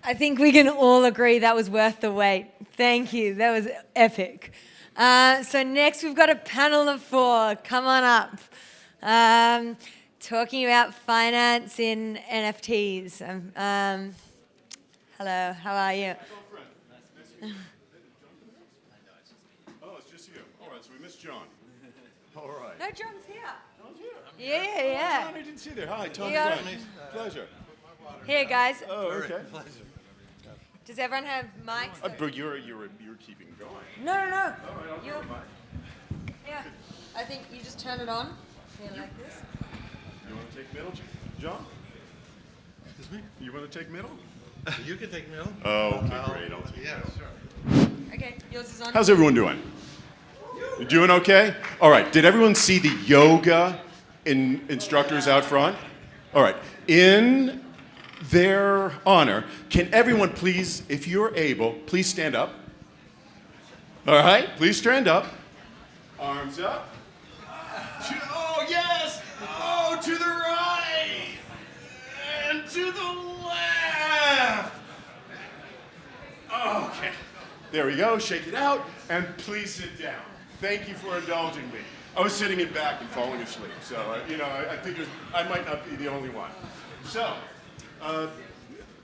I think we can all agree that was worth the wait. Thank you. That was epic. So next we've got a panel of 4. Come on up. Talking about finance in NFTs. Hello, how are you? Oh, it's just you. All right, so we missed John. All right. No, John's here. John's here. Yeah. John, I didn't see you there. Hi, Tom. Yeah. Pleasure. Here, guys. Oh, okay. Does everyone have mics? But you're keeping going. No. All right, I'll give you a mic. Yeah. I think you just turn it on. Here, like this. You want to take middle, John? Excuse me? You want to take middle? You can take middle. Oh, okay, great. I'll take middle. Sure. Okay, yours is on. How's everyone doing? You doing okay? All right. Did everyone see the yoga instructors out front? All right. In their honor, can everyone please, if you're able, please stand up? All right. Please stand up. Arms up. Oh, yes. Oh, to the right. And to the left. Okay. There we go. Shake it out. And please sit down. Thank you for indulging me. I was sitting in back and falling asleep, so I figured I might not be the only one. So,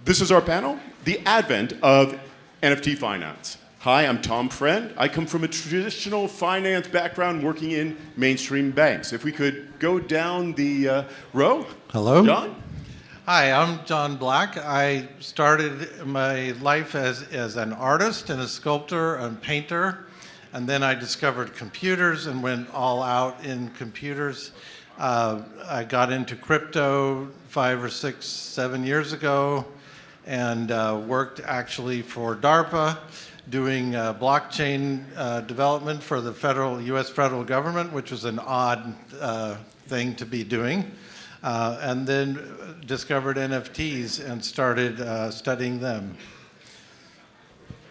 this is our panel, the Advent of NFT Finance. Hi, I'm Tom Friend. I come from a traditional finance background working in mainstream banks. If we could go down the row. Hello. John? Hi, I'm John Black. I started my life as an artist and a sculptor and painter, and then I discovered computers and went all out in computers. I got into crypto 5 or 6, 7 years ago and worked actually for DARPA doing blockchain development for the U.S. federal government, which was an odd thing to be doing. And then discovered NFTs and started studying them.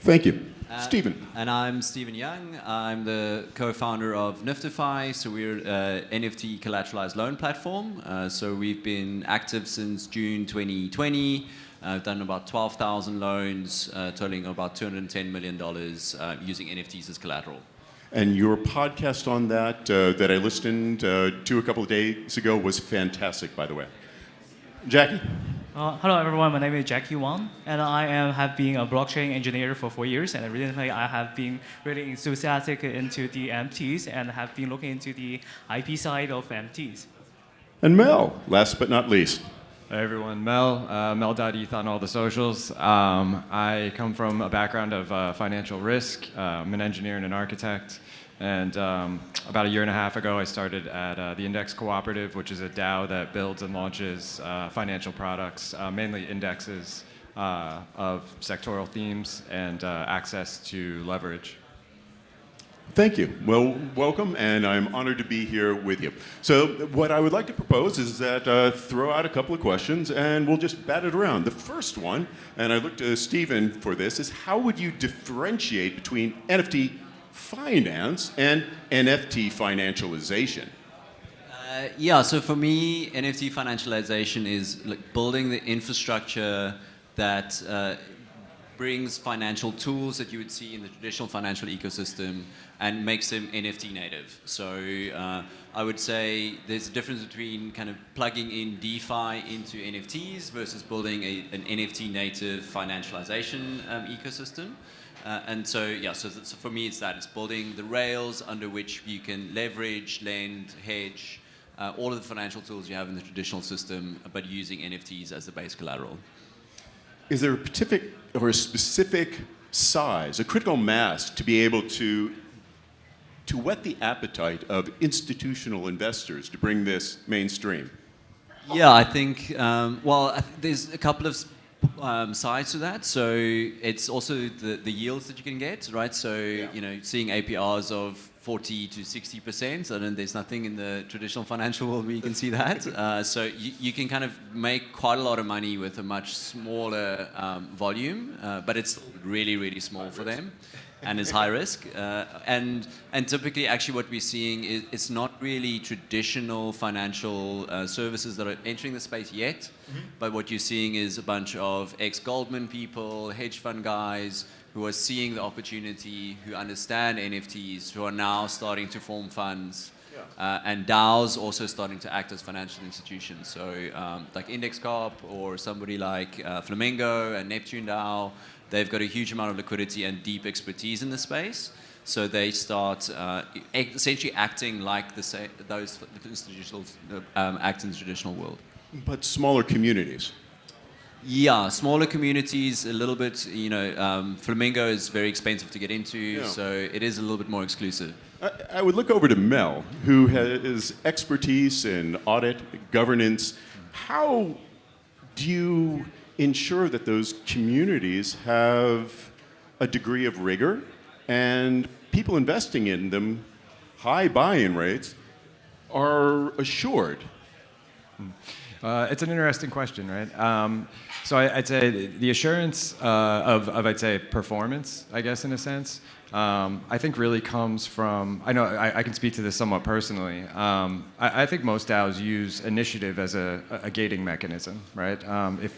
Thank you. Stephen. And I'm Stephen Young. I'm the co-founder of NFT. So we're an NFT collateralized loan platform. So we've been active since June 2020. I've done about 12,000 loans, totaling about $210 million using NFTs as collateral. And your podcast on that, that I listened to a couple of days ago, was fantastic, by the way. Jacky? Hello everyone, my name is Jacky Wang, and I have been a blockchain engineer for 4 years, and recently I have been really enthusiastic into the NFTs and have been looking into the IP side of NFTs. And Mel, last but not least. Hey everyone, Mel.eth on all the socials. I come from a background of financial risk. I'm an engineer and an architect. And about 1.5 years ago, I started at the Index Cooperative, which is a DAO that builds and launches financial products, mainly indexes of sectoral themes and access to leverage. Thank you. Well, welcome, and I'm honored to be here with you. So what I would like to propose is that throw out a couple of questions, and we'll just bat it around. The first one, and I looked to Stephen for this, is how would you differentiate between NFT finance and NFT financialization? Yeah, so for me, NFT financialization is like building the infrastructure that brings financial tools that you would see in the traditional financial ecosystem and makes them NFT native. So I would say there's a difference between kind of plugging in DeFi into NFTs versus building an NFT native financialization ecosystem. And so, yeah, so for me it's that. It's building the rails under which you can leverage, lend, hedge, all of the financial tools you have in the traditional system, but using NFTs as the base collateral. Is there a specific size, a critical mass, to be able to whet the appetite of institutional investors to bring this mainstream? Yeah, I think, there's a couple of sides to that. So it's also the yields that you can get, right? So, seeing APRs of 40 to 60%, and there's nothing in the traditional financial world where you can see that. So you can kind of make quite a lot of money with a much smaller volume, but it's really, really small for them. and is high risk. And typically, actually, what we're seeing is it's not really traditional financial services that are entering the space yet, but what you're seeing is a bunch of ex-Goldman people, hedge fund guys, who are seeing the opportunity, who understand NFTs, who are now starting to form funds. And DAOs also starting to act as financial institutions. So like Index Corp or somebody like Flamingo and Neptune DAO, they've got a huge amount of liquidity and deep expertise in the space. So they start essentially acting like those institutions act in the traditional world. But smaller communities. Yeah, smaller communities, a little bit, Flamingo is very expensive to get into, so it is a little bit more exclusive. I would look over to Mel, who has expertise in audit, governance. How do you ensure that those communities have a degree of rigor and people investing in them, high buy-in rates, are assured? It's an interesting question, right? So I'd say the assurance of I'd say performance, I guess, in a sense, I think really comes from, I know I can speak to this somewhat personally. I think most DAOs use initiative as a gating mechanism, right?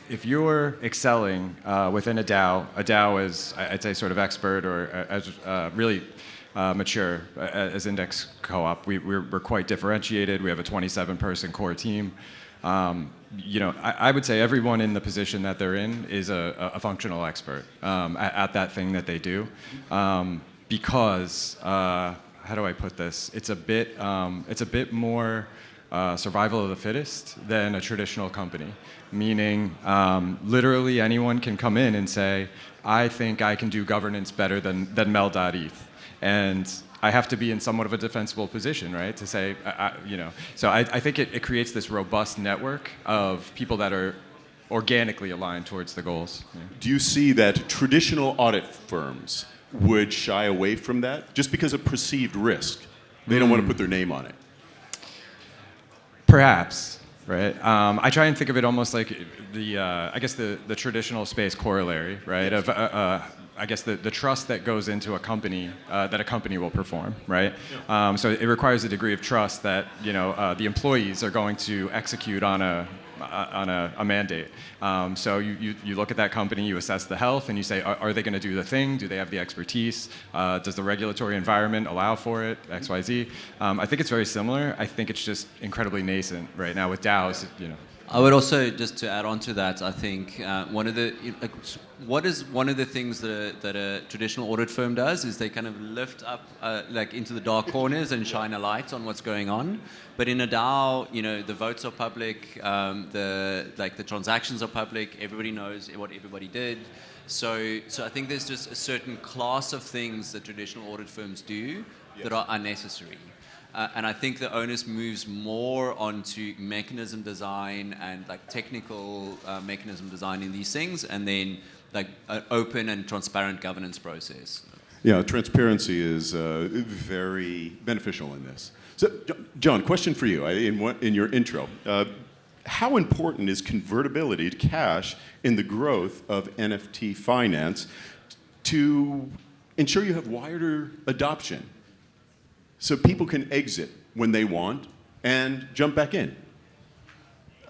If you're excelling within a DAO is, I'd say, sort of expert or as really mature as Index Co-op. We're quite differentiated. We have a 27-person core team. I would say everyone in the position that they're in is a functional expert at that thing that they do, because how do I put this? It's a bit more survival of the fittest than a traditional company. Meaning, literally anyone can come in and say, "I think I can do governance better than Mel.eth," and I have to be in somewhat of a defensible position, right? To say, So I think it creates this robust network of people that are organically aligned towards the goals. Yeah. Do you see that traditional audit firms would shy away from that just because of perceived risk? They don't want to put their name on it. Perhaps, right? I try and think of it almost like I guess the traditional space corollary, right? Of I guess the trust that goes into a company that a company will perform, right? Yeah. So it requires a degree of trust that the employees are going to execute on a mandate. So you look at that company, you assess the health, and you say, are they going to do the thing? Do they have the expertise? Does the regulatory environment allow for it? X, Y, Z. I think it's very similar. I think it's just incredibly nascent right now with DAOs. I would also, just to add on to that, I think one of the things that a traditional audit firm does is they kind of lift up into the dark corners and shine a light on what's going on. But in a DAO, the votes are public, the transactions are public, everybody knows what everybody did. So I think there's just a certain class of things that traditional audit firms do that are unnecessary. And I think the onus moves more onto mechanism design and technical mechanism design in these things, and then an open and transparent governance process. Yeah, transparency is very beneficial in this. So, John, question for you. In your intro, how important is convertibility to cash in the growth of NFT finance to ensure you have wider adoption, so people can exit when they want and jump back in?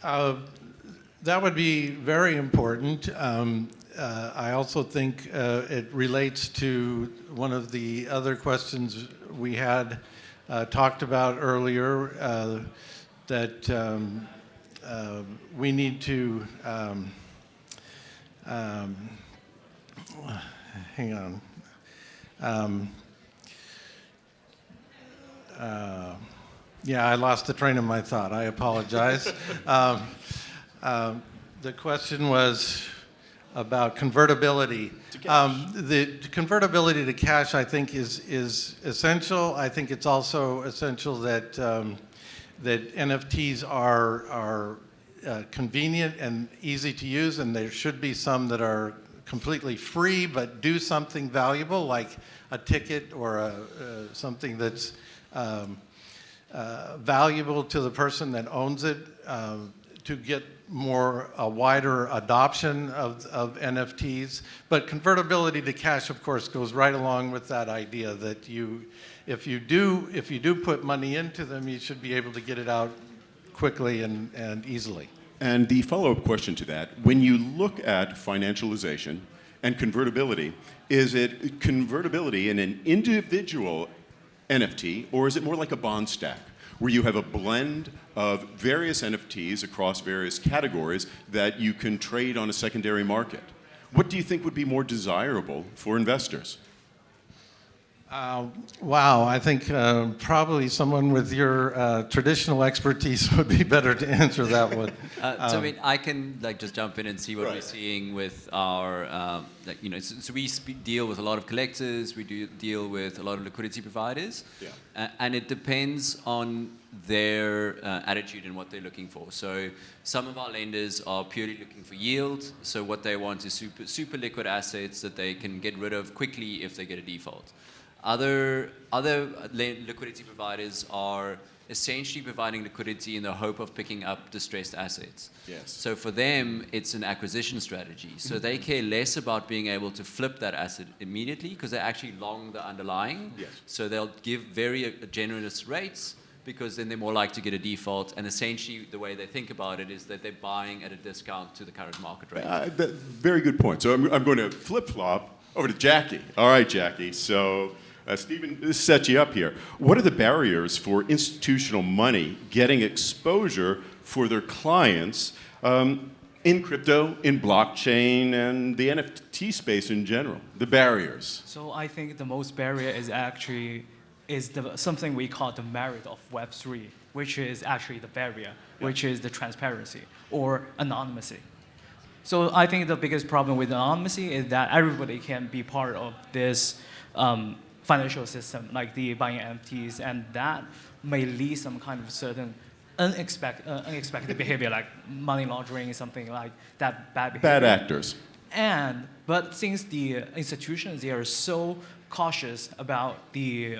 That would be very important. I also think it relates to one of the other questions we had talked about earlier, that we need to, hang on. Yeah, I lost the train of my thought. I apologize. The question was about convertibility. The convertibility to cash, I think, is essential. I think it's also essential that that NFTs are convenient and easy to use, and there should be some that are completely free but do something valuable, like a ticket or something that's valuable to the person that owns it, to get a wider adoption of NFTs. But convertibility to cash, of course, goes right along with that idea that if you do put money into them, you should be able to get it out quickly and easily. And the follow-up question to that, when you look at financialization and convertibility, is it convertibility in an individual NFT, or is it more like a bond stack, where you have a blend of various NFTs across various categories that you can trade on a secondary market? What do you think would be more desirable for investors? Wow, I think probably someone with your traditional expertise would be better to answer that one. So I mean, I can just jump in and see what we're seeing with our, so we deal with a lot of collectors, we do deal with a lot of liquidity providers, and it depends on their attitude and what they're looking for. So some of our lenders are purely looking for yield, so what they want is super liquid assets that they can get rid of quickly if they get a default. Other liquidity providers are essentially providing liquidity in the hope of picking up distressed assets. Yes. So for them, it's an acquisition strategy. So they care less about being able to flip that asset immediately because they actually long the underlying. Yes. So they'll give very generous rates because then they're more likely to get a default. And essentially, the way they think about it is that they're buying at a discount to the current market rate. Very good point. So I'm going to flip-flop over to Jacky. All right, Jacky. So Stephen, this sets you up here. What are the barriers for institutional money getting exposure for their clients in crypto, in blockchain, and the NFT space in general? The barriers. So I think the most barrier is actually something we call the Marriott of Web3, which is actually the barrier, which is the transparency or anonymity. So I think the biggest problem with anonymity is that everybody can be part of this financial system, like the buying NFTs, and that may lead some kind of certain unexpected behavior, like money laundering, something like that, bad behavior. Bad actors. But since the institutions, they are so cautious about the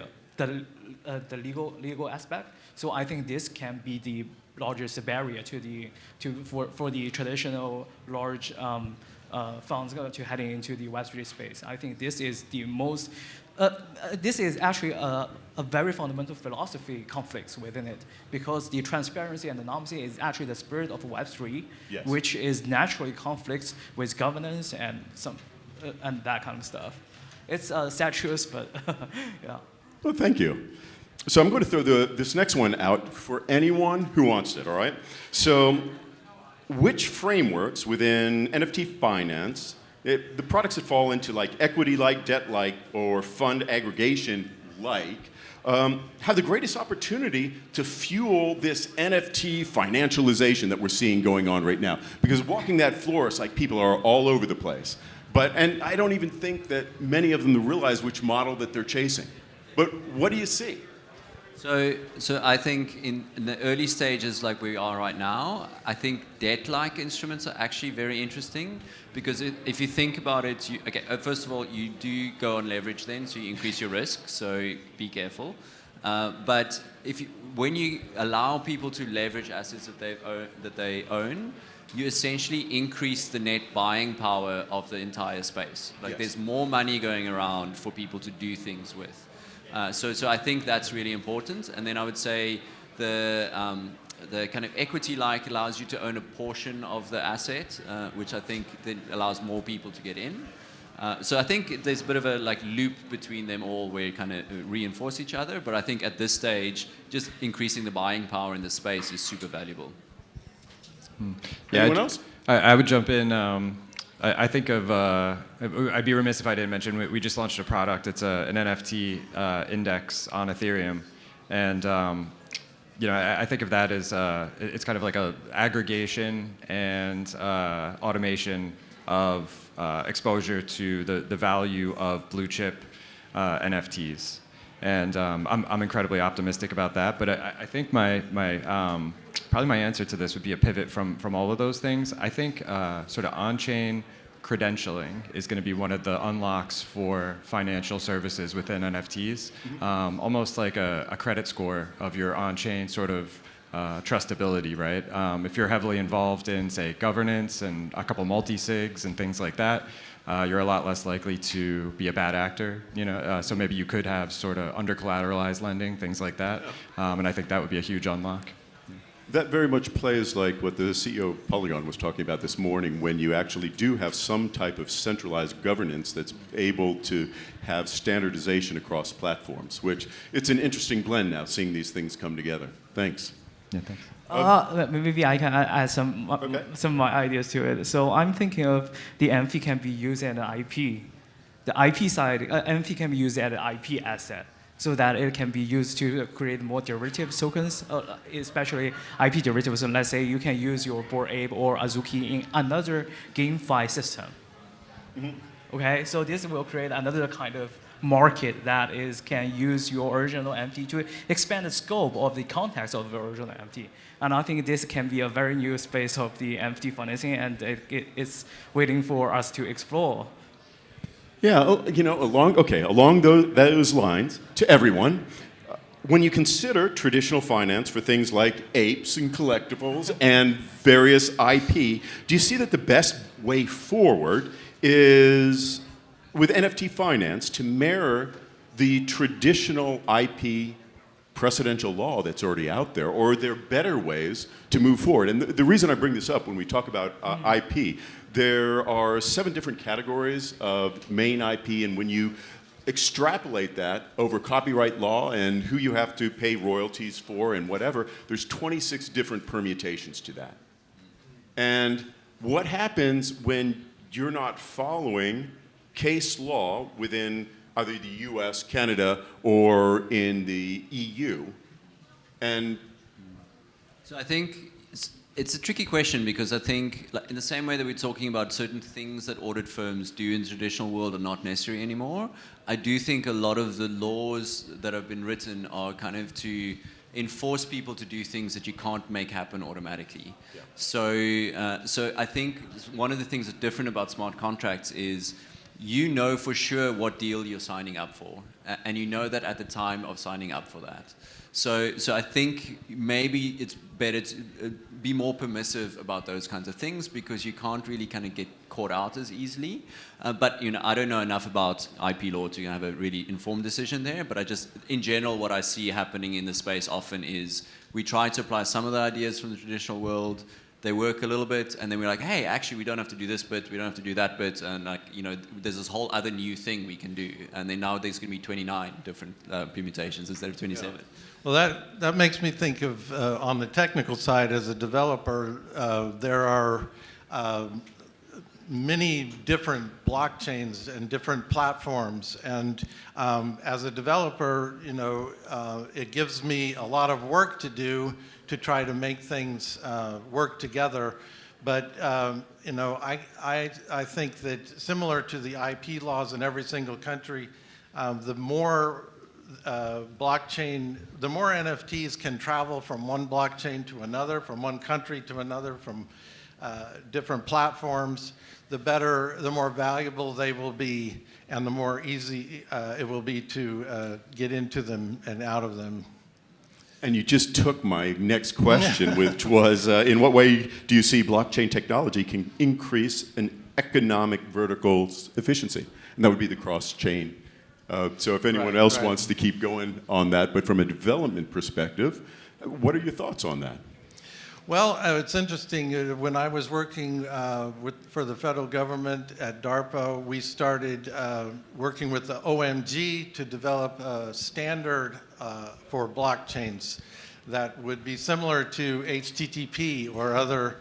legal aspect, so I think this can be the largest barrier for the traditional large funds to heading into the Web3 space. I think this is the most. This is actually a very fundamental philosophy conflicts within it, because the transparency and anonymity is actually the spirit of Web3, yes, which is naturally conflicts with governance and and that kind of stuff. It's sad truth, but yeah. Well, thank you. So I'm going to throw this next one out for anyone who wants it, all right? So which frameworks within NFT finance, the products that fall into like equity-like, debt-like, or fund aggregation-like, have the greatest opportunity to fuel this NFT financialization that we're seeing going on right now? Because walking that floor, it's like people are all over the place. And I don't even think that many of them realize which model that they're chasing. But what do you see? So I think in the early stages like we are right now, I think debt-like instruments are actually very interesting, because if you think about it, first of all, you do go on leverage then, so you increase your risk, so be careful. But when you allow people to leverage assets that they own, you essentially increase the net buying power of the entire space. Like, yes, there's more money going around for people to do things with. So I think that's really important. And then I would say the kind of equity-like allows you to own a portion of the asset, which I think then allows more people to get in. So I think there's a bit of a loop between them all where you kind of reinforce each other. But I think at this stage, just increasing the buying power in the space is super valuable. Yeah, anyone else? I would jump in. I think of, I'd be remiss if I didn't mention, we just launched a product. It's an NFT index on Ethereum. And I think of that as, it's kind of like a aggregation and automation of exposure to the value of blue chip NFTs. And I'm incredibly optimistic about that. But I think probably my answer to this would be a pivot from all of those things. I think sort of on-chain credentialing is going to be one of the unlocks for financial services within NFTs. Mm-hmm. Almost like a credit score of your on-chain sort of trustability, right? If you're heavily involved in, say, governance and a couple multi-sigs and things like that, you're a lot less likely to be a bad actor, you know. So maybe you could have sort of under-collateralized lending, things like that, and I think that would be a huge unlock. That very much plays like what the CEO of Polygon was talking about this morning, when you actually do have some type of centralized governance that's able to have standardization across platforms, which it's an interesting blend now, seeing these things come together. Thanks. Yeah, thanks. Maybe I can add some of my ideas to it. So I'm thinking of the NFT can be used as an IP. The IP side, NFT can be used as an IP asset, so that it can be used to create more derivative tokens, especially IP derivatives. So let's say you can use your Bored Ape or Azuki in another GameFi system. Okay, so this will create another kind of market that can use your original NFT to expand the scope of the context of the original NFT. And I think this can be a very new space of the NFT financing, and it's waiting for us to explore. Yeah, you know, along those lines, to everyone, when you consider traditional finance for things like apes and collectibles and various IP, do you see that the best way forward is with NFT finance to mirror the traditional IP precedential law that's already out there, or are there better ways to move forward? And the reason I bring this up when we talk about IP, there are 7 different categories of main IP, and when you extrapolate that over copyright law and who you have to pay royalties for and whatever, there's 26 different permutations to that. And what happens when you're not following case law within either the US, Canada, or in the EU? And so I think it's a tricky question, because I think in the same way that we're talking about certain things that audit firms do in the traditional world are not necessary anymore, I do think a lot of the laws that have been written are kind of to enforce people to do things that you can't make happen automatically. Yeah. So I think one of the things that's different about smart contracts is you know for sure what deal you're signing up for, and you know that at the time of signing up for that. So I think maybe it's better to be more permissive about those kinds of things, because you can't really kind of get caught out as easily. But you know, I don't know enough about IP law to have a really informed decision there. But I just, in general, what I see happening in the space often is we try to apply some of the ideas from the traditional world. They work a little bit, and then we're like, hey, actually, we don't have to do this bit, we don't have to do that bit, and like, you know, there's this whole other new thing we can do. And then now there's going to be 29 different permutations instead of 27. Yeah. Well, that makes me think of, on the technical side, as a developer, there are many different blockchains and different platforms. And as a developer, you know, it gives me a lot of work to do to try to make things work together. But you know, I think that similar to the IP laws in every single country, the more blockchain, the more NFTs can travel from one blockchain to another, from one country to another, from different platforms, the better, the more valuable they will be, and the more easy it will be to get into them and out of them. And you just took my next question, which was, in what way do you see blockchain technology can increase an economic vertical's efficiency? And that would be the cross-chain. So if anyone else wants to keep going on that, but from a development perspective, what are your thoughts on that? Well, it's interesting. When I was working for the federal government at DARPA, we started working with the OMG to develop a standard for blockchains that would be similar to HTTP or other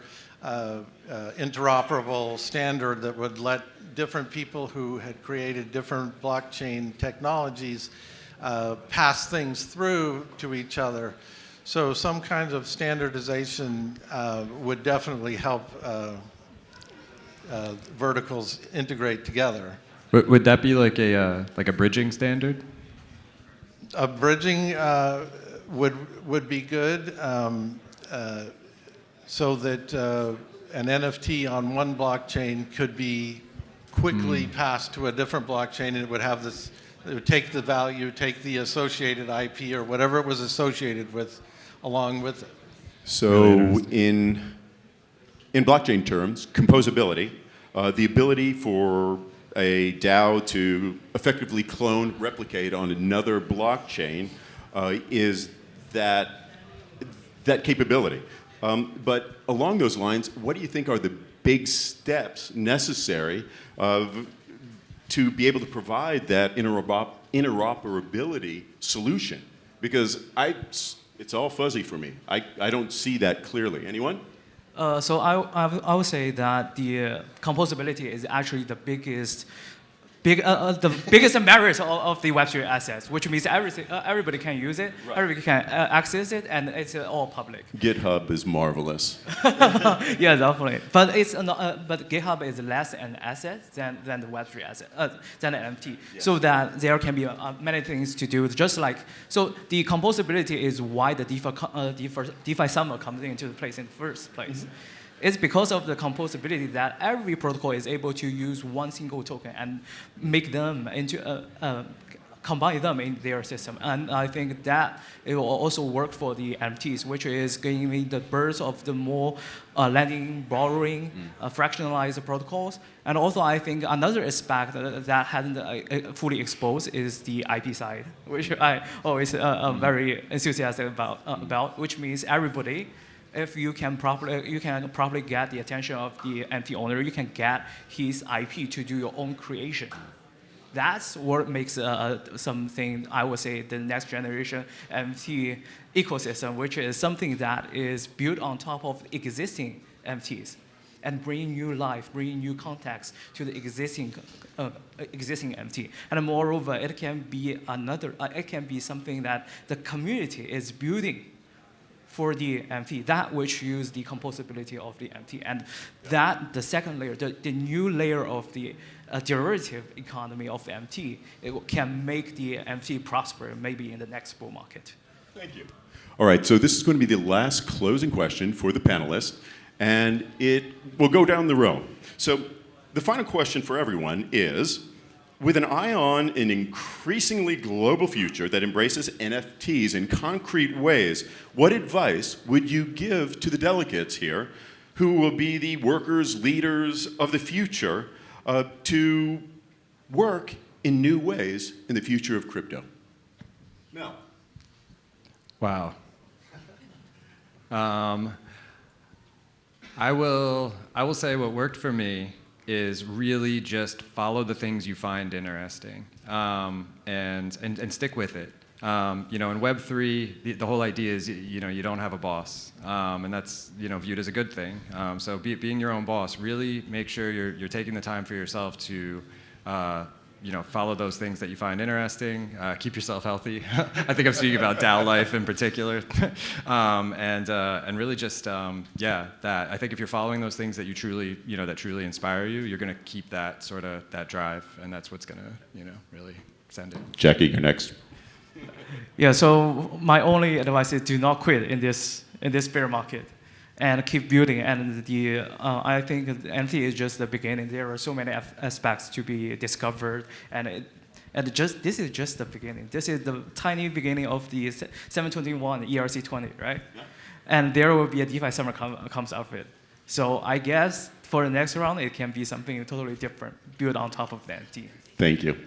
interoperable standard that would let different people who had created different blockchain technologies pass things through to each other. So some kind of standardization would definitely help verticals integrate together. Would that be like a bridging standard? A bridging would be good, so that an NFT on one blockchain could be quickly passed to a different blockchain, and it would have this. It would take the value, take the associated IP or whatever it was associated with, along with it. So in blockchain terms, composability, the ability for a DAO to effectively clone, replicate on another blockchain is that capability. But along those lines, what do you think are the big steps necessary to be able to provide that interoperability solution? Because it's all fuzzy for me. I don't see that clearly. Anyone? So I would say that the composability is actually the biggest merit of the Web3 assets, which means everybody can use it, right. Everybody can access it, and it's all public. GitHub is marvelous. Yeah, definitely. But but GitHub is less an asset than the Web3 asset, than an NFT. Yeah. So that there can be many things to do. Just like so, the composability is why the DeFi summer comes into place in the first place. Mm-hmm. It's because of the composability that every protocol is able to use one single token and make them into combine them in their system. And I think that it will also work for the NFTs, which is giving the birth of the more lending, borrowing, fractionalized protocols. And also, I think another aspect that hasn't fully exposed is the IP side, which I always very enthusiastic about, which means everybody. If you can properly get the attention of the NFT owner, you can get his IP to do your own creation. That's what makes something, I would say, the next generation NFT ecosystem, which is something that is built on top of existing NFTs and bringing new life, bringing new context to the existing NFT. And moreover, it can be something that the community is building for the NFT, that which use the composability of the NFT. And that, the second layer, the new layer of the derivative economy of the NFT, it can make the NFT prosper maybe in the next bull market. Thank you. All right, so this is going to be the last closing question for the panelists, and it will go down the row. So the final question for everyone is, with an eye on an increasingly global future that embraces NFTs in concrete ways, what advice would you give to the delegates here who will be the workers, leaders of the future to work in new ways in the future of crypto? Mel. Wow. I will say what worked for me is really just follow the things you find interesting and stick with it. You know, in Web3, the whole idea is you don't have a boss, and that's viewed as a good thing. So being your own boss, really make sure you're taking the time for yourself to follow those things that you find interesting. Keep yourself healthy. I think I'm speaking about DAO life in particular, and really just that. I think if you're following those things that you truly that truly inspire you, you're going to keep that sort of that drive, and that's what's going to really send it. Jacky, you're next. Yeah. So my only advice is do not quit in this bear market. And keep building. And I think NFT is just the beginning. There are so many aspects to be discovered, and this is just the beginning. This is the tiny beginning of the 721 ERC20, right? Yeah. And there will be a DeFi summer comes out of it. So I guess for the next round, it can be something totally different, built on top of the NFT. Thank you,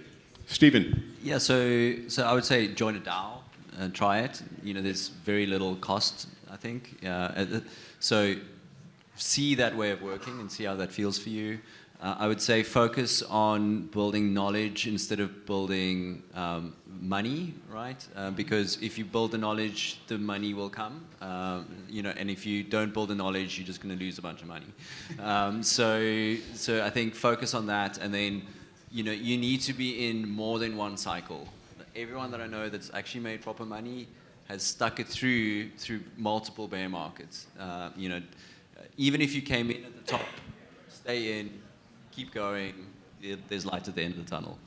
Stephen. Yeah. So I would say join a DAO and try it. There's very little cost, I think. So see that way of working and see how that feels for you. I would say focus on building knowledge instead of building money, right? Because if you build the knowledge, the money will come. And if you don't build the knowledge, you're just going to lose a bunch of money. So I think focus on that, and then you need to be in more than one cycle. Everyone that I know that's actually made proper money has stuck it through multiple bear markets. Even if you came in at the top, stay in, keep going. There's light at the end of the tunnel.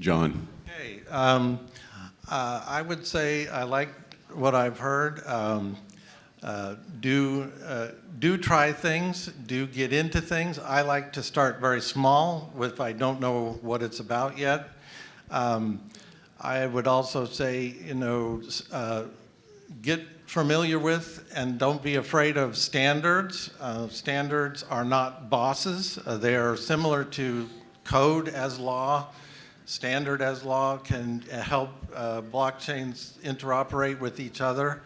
John. Okay. I would say I like what I've heard. Do try things. Do get into things. I like to start very small if I don't know what it's about yet. I would also say, familiar with, and don't be afraid of standards. Standards are not bosses. They are similar to code as law. Standard as law can help blockchains interoperate with each other.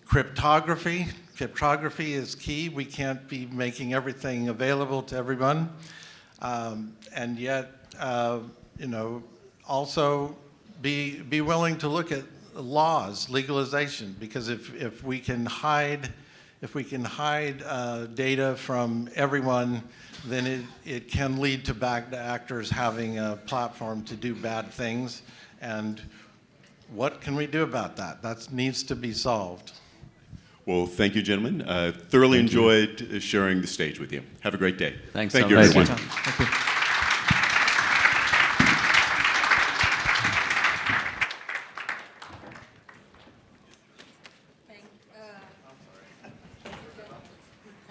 Cryptography is key. We can't be making everything available to everyone. And yet, also be willing to look at laws, legalization, because if we can hide data from everyone, then it can lead to bad actors having a platform to do bad things. And what can we do about that? That needs to be solved. Well, thank you, gentlemen. Thoroughly enjoyed sharing the stage with you. Have a great day. Thanks Thank so you, much. everyone. Thank you.